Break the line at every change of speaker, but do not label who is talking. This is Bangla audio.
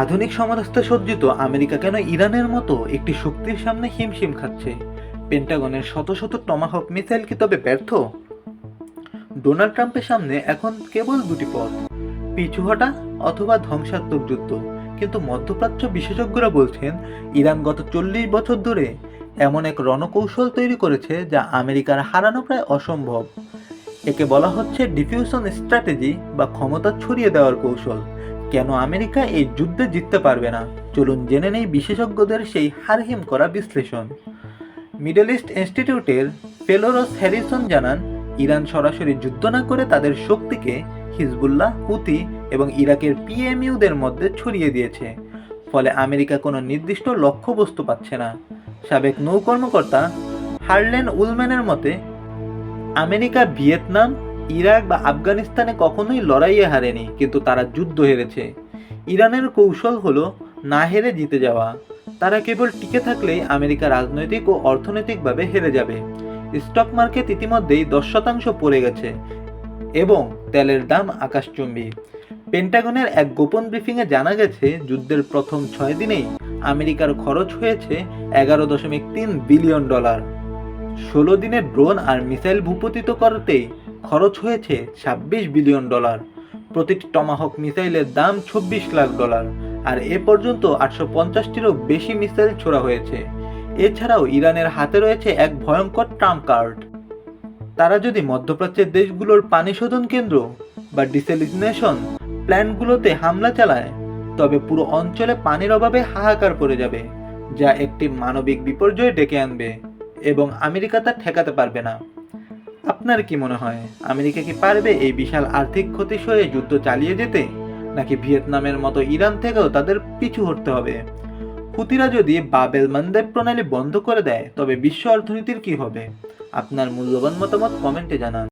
আধুনিক সমরাস্ত্রে সজ্জিত আমেরিকা কেন ইরানের মতো একটি শক্তির সামনে হিমশিম খাচ্ছে? পেন্টাগনের শত শত টমাহক মিসাইল কি তবে ব্যর্থ? ডোনাল্ড ট্রাম্পের সামনে এখন কেবল দুটি পথ: পিছু হটা অথবা ধ্বংসাত্মক যুদ্ধ। কিন্তু মধ্যপ্রাচ্য বিশেষজ্ঞরা বলছেন, ইরান গত 40 বছর ধরে এমন এক রণকৌশল তৈরি করেছে যা আমেরিকার হারানো প্রায় অসম্ভব। একে বলা হচ্ছে ডিফিউশন স্ট্র্যাটেজি বা ক্ষমতা ছড়িয়ে দেওয়ার কৌশল। কেন আমেরিকা এই যুদ্ধে জিততে পারবে না? চলুন জেনে নেই বিশেষজ্ঞদের সেই হারহিম করা বিশ্লেষণ। মিডল ইস্ট ইনস্টিটিউটের ফেলোরস হ্যারিসন জানান, ইরান সরাসরি যুদ্ধ না করে তাদের শক্তিকে হিজবুল্লাহ, হুতি এবং ইরাকের পিএমইউদের মধ্যে ছড়িয়ে দিয়েছে। ফলে আমেরিকা কোনো নির্দিষ্ট লক্ষ্যবস্তু পাচ্ছে না। সাবেক নৌ কর্মকর্তা হার্লেন উলম্যানের মতে, আমেরিকা ভিয়েতনাম, ইরাক বা আফগানিস্তানে কখনোই লড়াইয়ে হারেনি, কিন্তু তারা যুদ্ধ হেরেছে। ইরানের কৌশল হলো না হেরে জিতে যাওয়া। তারা কেবল টিকে থাকলেই আমেরিকা রাজনৈতিক ও অর্থনৈতিকভাবে হেরে যাবে। স্টক মার্কেট ইতিমধ্যেই 10% পড়ে গেছে এবং তেলের দাম আকাশচুম্বী। পেন্টাগনের এক গোপন ব্রিফিংয়ে জানা গেছে, যুদ্ধের প্রথম 6 দিনেই আমেরিকার খরচ হয়েছে $11.3 বিলিয়ন। 16 দিনে ড্রোন আর মিসাইল ভূপতিত করতেই খরচ হয়েছে $26 বিলিয়ন। প্রতিটি টমাহক মিসাইলের দাম $26 লাখ। আর এ পর্যন্ত 850টিরও বেশি মিসাইল ছোড়া হয়েছে। এছাড়াও ইরানের হাতে রয়েছে এক ভয়ঙ্কর ট্রাম্প কার্ড। তারা যদি মধ্যপ্রাচ্যের দেশগুলোর পানি শোধন কেন্দ্র বা ডিসেলিনেশন প্ল্যান্টগুলোতে হামলা চালায়, তবে পুরো অঞ্চলে পানির অভাবে হাহাকার পড়ে যাবে, যা একটি মানবিক বিপর্যয় ডেকে আনবে এবং আমেরিকা তা ঠেকাতে পারবে না। আপনার কি মনে হয়, আমেরিকা কি পারবে এই বিশাল আর্থিক ক্ষতি সয়ে যুদ্ধ চালিয়ে যেতে, নাকি ভিয়েতনামের মতো ইরান থেকেও তাদের পিছু হটতে হবে? হুতিরা যদি বাবেল মানদেব প্রণালী বন্ধ করে দেয়, তবে বিশ্ব অর্থনীতির কি হবে? আপনার মূল্যবান মতামত কমেন্টে জানান।